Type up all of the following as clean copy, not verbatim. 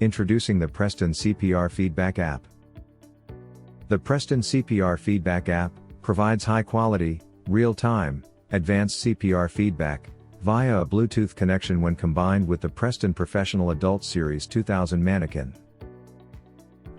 Introducing the PRESTAN CPR Feedback App. The PRESTAN CPR Feedback App provides high-quality, real-time, advanced CPR feedback via a Bluetooth connection when combined with the PRESTAN Professional Adult Series 2000 Manikin.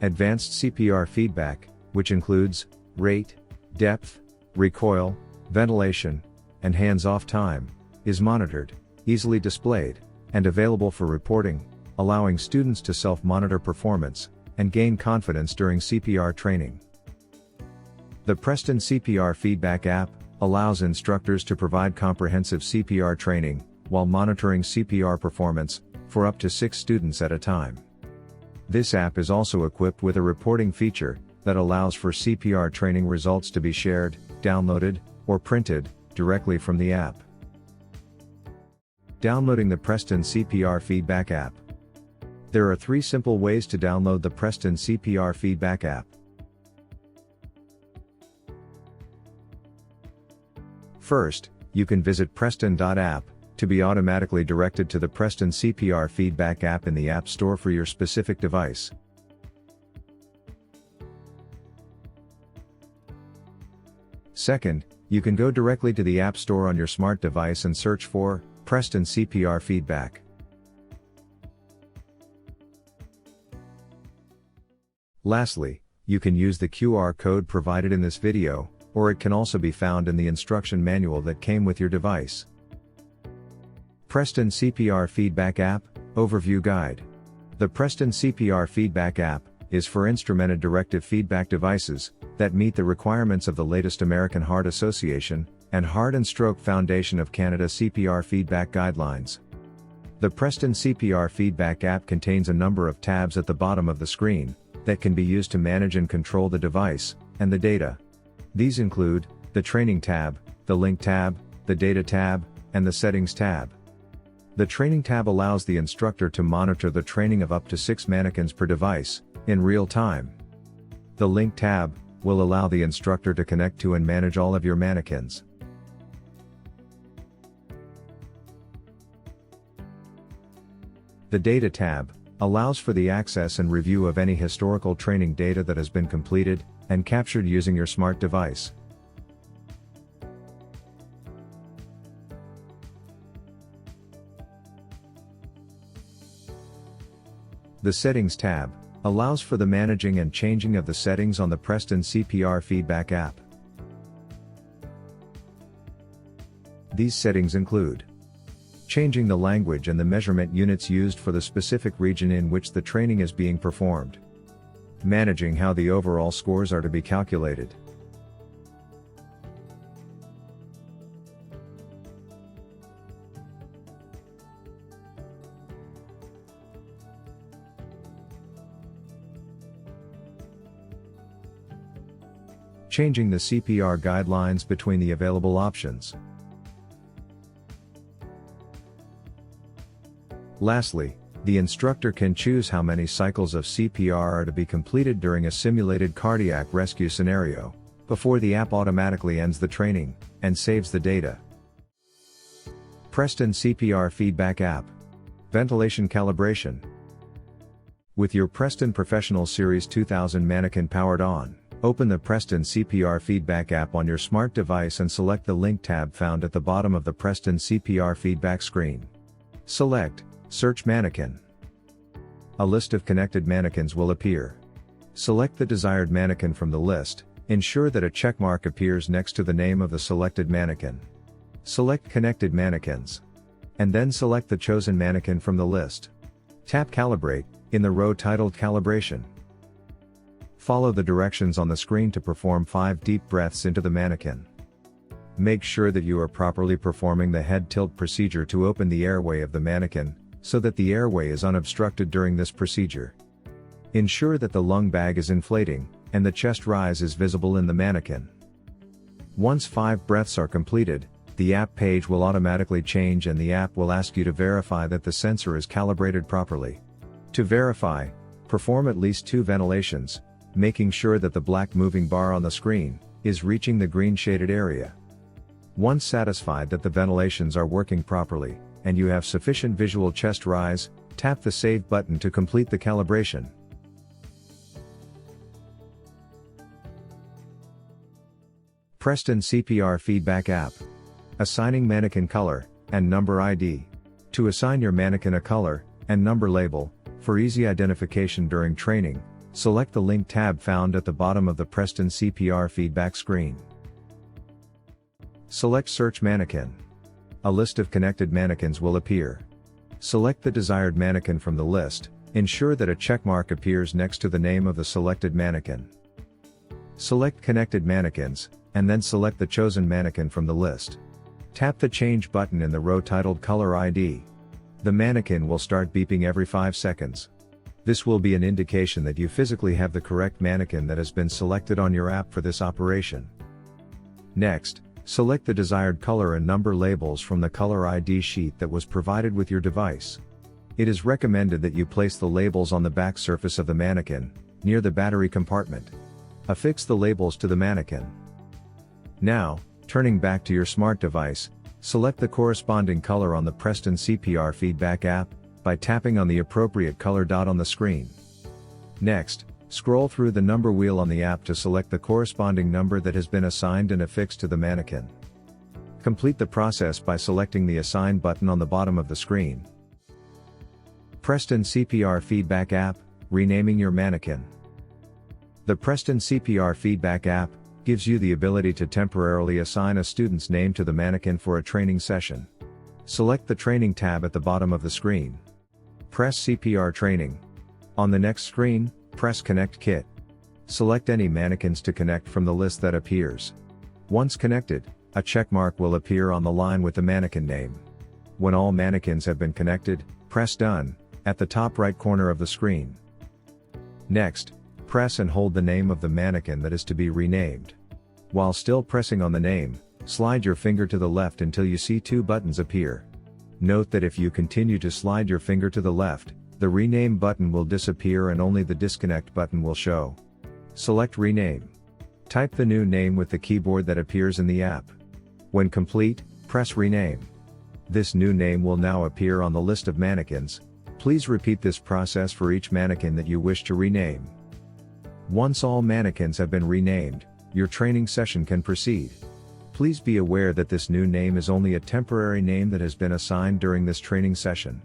Advanced CPR feedback, which includes rate, depth, recoil, ventilation, and hands-off time, is monitored, easily displayed, and available for reporting, allowing students to self-monitor performance and gain confidence during CPR training. The PRESTAN CPR Feedback App allows instructors to provide comprehensive CPR training while monitoring CPR performance for up to 6 students at a time. This app is also equipped with a reporting feature that allows for CPR training results to be shared, downloaded, or printed directly from the app. Downloading the PRESTAN CPR Feedback App. There are 3 simple ways to download the PRESTAN CPR Feedback App. First, you can visit prestan.app to be automatically directed to the PRESTAN CPR Feedback App in the App Store for your specific device. Second, you can go directly to the App Store on your smart device and search for PRESTAN CPR Feedback. Lastly, you can use the QR code provided in this video, or it can also be found in the instruction manual that came with your device. PRESTAN CPR Feedback App Overview Guide. The PRESTAN CPR Feedback App is for instrumented directive feedback devices that meet the requirements of the latest American Heart Association and Heart and Stroke Foundation of Canada CPR feedback guidelines. The PRESTAN CPR Feedback App contains a number of tabs at the bottom of the screen that can be used to manage and control the device and the data. These include the Training tab, the Link tab, the Data tab, and the Settings tab. The Training tab allows the instructor to monitor the training of up to 6 Manikins per device in real time. The Link tab will allow the instructor to connect to and manage all of your Manikins. The Data tab allows for the access and review of any historical training data that has been completed and captured using your smart device. The Settings tab allows for the managing and changing of the settings on the PRESTAN CPR Feedback App. These settings include changing the language and the measurement units used for the specific region in which the training is being performed, managing how the overall scores are to be calculated, changing the CPR guidelines between the available options. Lastly, the instructor can choose how many cycles of CPR are to be completed during a simulated cardiac rescue scenario, before the app automatically ends the training and saves the data. PRESTAN CPR Feedback App. Ventilation Calibration. With your PRESTAN Professional Series 2000 Manikin powered on, open the PRESTAN CPR Feedback App on your smart device and select the Link tab found at the bottom of the PRESTAN CPR Feedback screen. Select Search Manikin. A list of connected Manikins will appear. Select the desired Manikin from the list, ensure that a checkmark appears next to the name of the selected Manikin. Select Connected Manikins. And then select the chosen Manikin from the list. Tap Calibrate in the row titled Calibration. Follow the directions on the screen to perform 5 deep breaths into the Manikin. Make sure that you are properly performing the head tilt procedure to open the airway of the Manikin, so that the airway is unobstructed during this procedure. Ensure that the lung bag is inflating, and the chest rise is visible in the Manikin. Once 5 breaths are completed, the app page will automatically change and the app will ask you to verify that the sensor is calibrated properly. To verify, perform at least 2 ventilations, making sure that the black moving bar on the screen is reaching the green shaded area. Once satisfied that the ventilations are working properly, and you have sufficient visual chest rise, Tap the Save button to complete the calibration. PRESTAN CPR Feedback App. Assigning Manikin color and number ID. To assign your Manikin a color and number label, for easy identification during training, select the Link tab found at the bottom of the PRESTAN CPR feedback screen. Select Search Manikin. A list of connected Manikins will appear. Select the desired Manikin from the list, ensure that a checkmark appears next to the name of the selected Manikin. Select Connected Manikins, and then select the chosen Manikin from the list. Tap the Change button in the row titled Color ID. The Manikin will start beeping every 5 seconds. This will be an indication that you physically have the correct Manikin that has been selected on your app for this operation. Next, select the desired color and number labels from the color ID sheet that was provided with your device. It is recommended that you place the labels on the back surface of the Manikin, near the battery compartment. Affix the labels to the Manikin. Now, turning back to your smart device, select the corresponding color on the PRESTAN CPR Feedback app, by tapping on the appropriate color dot on the screen. Next, scroll through the number wheel on the app to select the corresponding number that has been assigned and affixed to the Manikin. Complete the process by selecting the Assign button on the bottom of the screen. PRESTAN CPR Feedback App, renaming your Manikin. The PRESTAN CPR Feedback App gives you the ability to temporarily assign a student's name to the Manikin for a training session. Select the Training tab at the bottom of the screen. Press CPR Training. On the next screen, press Connect Kit. Select any Manikins to connect from the list that appears. Once connected, a checkmark will appear on the line with the Manikin name. When all Manikins have been connected, press Done at the top right corner of the screen. Next, press and hold the name of the Manikin that is to be renamed. While still pressing on the name, slide your finger to the left until you see 2 buttons appear. Note that if you continue to slide your finger to the left, the Rename button will disappear and only the Disconnect button will show. Select Rename. Type the new name with the keyboard that appears in the app. When complete, press Rename. This new name will now appear on the list of Manikins. Please repeat this process for each Manikin that you wish to rename. Once all Manikins have been renamed, your training session can proceed. Please be aware that this new name is only a temporary name that has been assigned during this training session.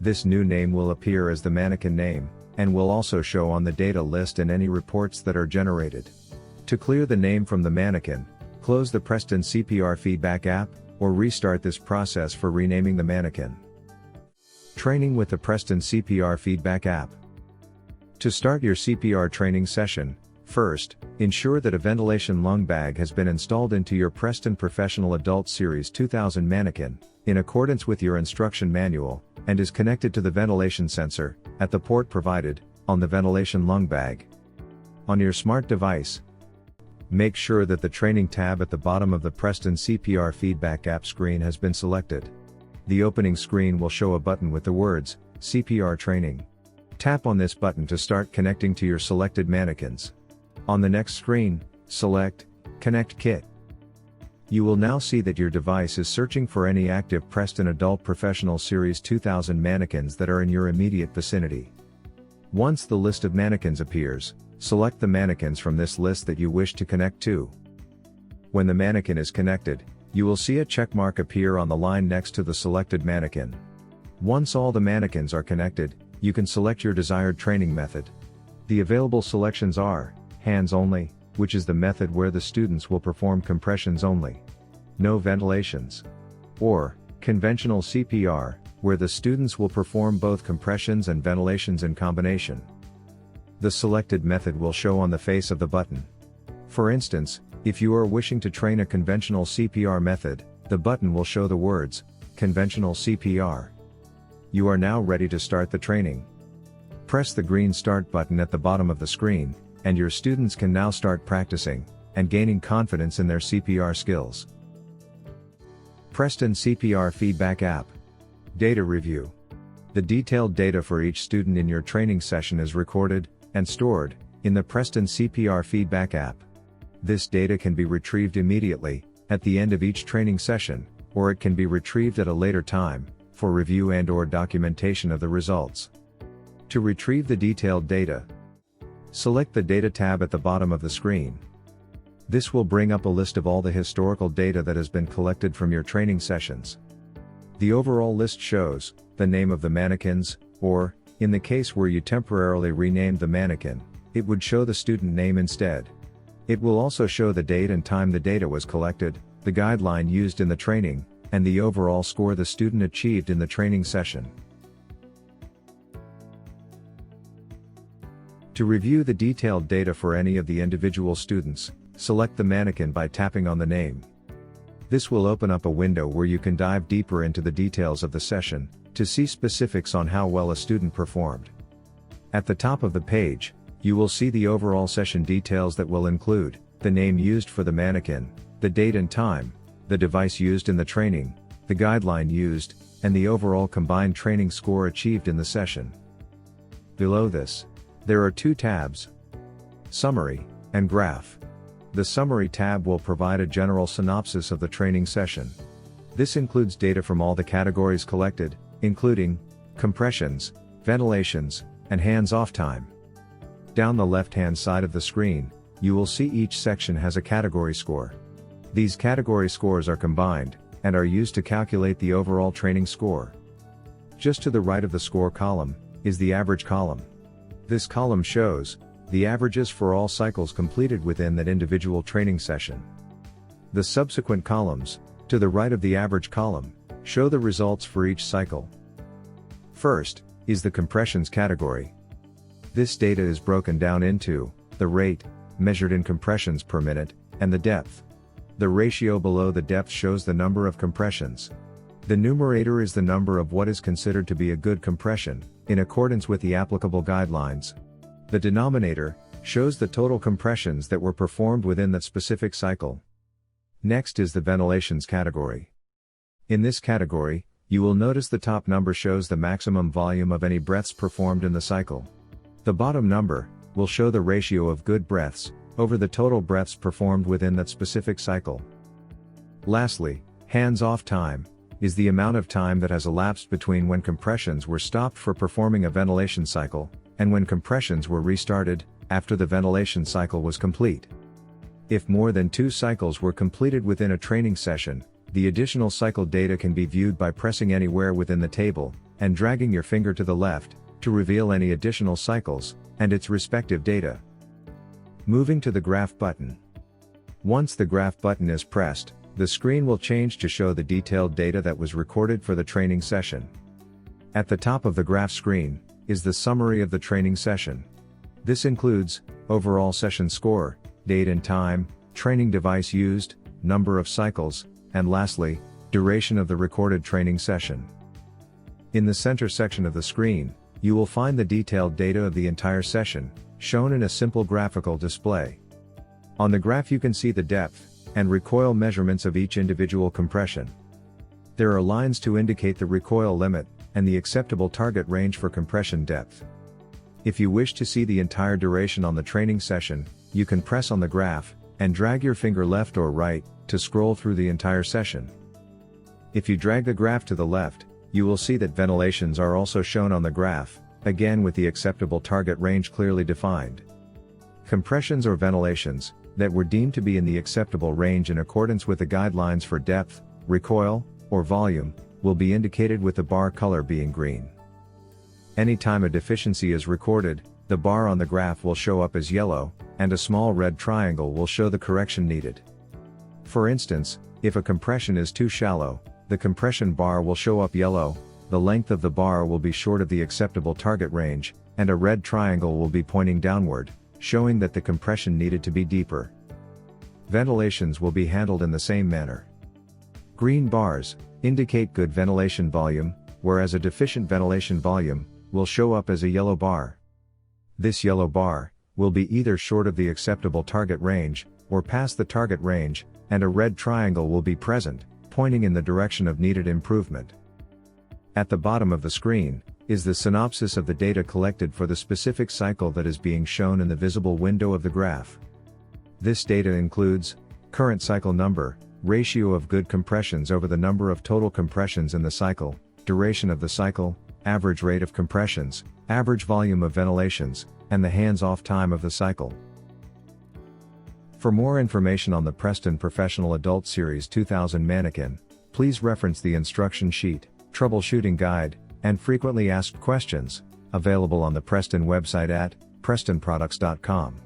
This new name will appear as the Manikin name, and will also show on the data list and any reports that are generated. To clear the name from the Manikin, close the PRESTAN CPR Feedback app, or restart this process for renaming the Manikin. Training with the PRESTAN CPR Feedback app. To start your CPR training session, first, ensure that a ventilation lung bag has been installed into your PRESTAN Professional Adult Series 2000 Manikin, in accordance with your instruction manual, and is connected to the ventilation sensor, at the port provided, on the ventilation lung bag. On your smart device, make sure that the Training tab at the bottom of the PRESTAN CPR Feedback app screen has been selected. The opening screen will show a button with the words, CPR Training. Tap on this button to start connecting to your selected Manikins. On the next screen, select Connect Kit. You will now see that your device is searching for any active PRESTAN Adult Professional Series 2000 Manikins that are in your immediate vicinity. Once the list of Manikins appears, select the Manikins from this list that you wish to connect to. When the Manikin is connected, you will see a checkmark appear on the line next to the selected Manikin. Once all the Manikins are connected, you can select your desired training method. The available selections are hands only, which is the method where the students will perform compressions only. No ventilations. Or conventional CPR, where the students will perform both compressions and ventilations in combination. The selected method will show on the face of the button. For instance, if you are wishing to train a conventional CPR method, the button will show the words, Conventional CPR. You are now ready to start the training. Press the green Start button at the bottom of the screen, and your students can now start practicing, and gaining confidence in their CPR skills. PRESTAN CPR Feedback App. Data Review. The detailed data for each student in your training session is recorded, and stored, in the PRESTAN CPR Feedback App. This data can be retrieved immediately, at the end of each training session, or it can be retrieved at a later time, for review and/or documentation of the results. To retrieve the detailed data, select the Data tab at the bottom of the screen. This will bring up a list of all the historical data that has been collected from your training sessions. The overall list shows the name of the Manikins, or, in the case where you temporarily renamed the Manikin, it would show the student name instead. It will also show the date and time the data was collected, the guideline used in the training, and the overall score the student achieved in the training session. To review the detailed data for any of the individual students, select the Manikin by tapping on the name. This will open up a window where you can dive deeper into the details of the session, to see specifics on how well a student performed. At the top of the page, you will see the overall session details that will include the name used for the Manikin, the date and time, the device used in the training, the guideline used, and the overall combined training score achieved in the session. Below this, there are two tabs: Summary and Graph. The Summary tab will provide a general synopsis of the training session. This includes data from all the categories collected, including compressions, ventilations, and hands-off time. Down the left-hand side of the screen, you will see each section has a category score. These category scores are combined, and are used to calculate the overall training score. Just to the right of the score column, is the average column. This column shows the averages for all cycles completed within that individual training session. The subsequent columns, to the right of the average column, show the results for each cycle. First, is the compressions category. This data is broken down into the rate, measured in compressions per minute, and the depth. The ratio below the depth shows the number of compressions. The numerator is the number of what is considered to be a good compression, in accordance with the applicable guidelines. The denominator shows the total compressions that were performed within that specific cycle. Next is the ventilations category. In this category, you will notice the top number shows the maximum volume of any breaths performed in the cycle. The bottom number will show the ratio of good breaths over the total breaths performed within that specific cycle. Lastly, hands-off time is the amount of time that has elapsed between when compressions were stopped for performing a ventilation cycle, and when compressions were restarted, after the ventilation cycle was complete. If more than 2 cycles were completed within a training session, the additional cycle data can be viewed by pressing anywhere within the table, and dragging your finger to the left, to reveal any additional cycles, and its respective data. Moving to the Graph button. Once the Graph button is pressed, the screen will change to show the detailed data that was recorded for the training session. At the top of the Graph screen, is the summary of the training session. This includes overall session score, date and time, training device used, number of cycles, and lastly, duration of the recorded training session. In the center section of the screen, you will find the detailed data of the entire session, shown in a simple graphical display. On the graph you can see the depth and recoil measurements of each individual compression. There are lines to indicate the recoil limit and the acceptable target range for compression depth. If you wish to see the entire duration on the training session, you can press on the graph and drag your finger left or right to scroll through the entire session. If you drag the graph to the left, you will see that ventilations are also shown on the graph, again with the acceptable target range clearly defined. Compressions or ventilations that were deemed to be in the acceptable range in accordance with the guidelines for depth, recoil, or volume, will be indicated with the bar color being green. Anytime a deficiency is recorded, the bar on the graph will show up as yellow, and a small red triangle will show the correction needed. For instance, if a compression is too shallow, the compression bar will show up yellow, the length of the bar will be short of the acceptable target range, and a red triangle will be pointing downward, showing that the compression needed to be deeper. Ventilations will be handled in the same manner. Green bars indicate good ventilation volume, whereas a deficient ventilation volume will show up as a yellow bar. This yellow bar will be either short of the acceptable target range, or past the target range, and a red triangle will be present, pointing in the direction of needed improvement. At the bottom of the screen is the synopsis of the data collected for the specific cycle that is being shown in the visible window of the graph. This data includes current cycle number, ratio of good compressions over the number of total compressions in the cycle, duration of the cycle, average rate of compressions, average volume of ventilations, and the hands-off time of the cycle. For more information on the Preston Professional Adult Series 2000 Manikin, please reference the instruction sheet, troubleshooting guide, and frequently asked questions, available on the Preston website at prestonproducts.com.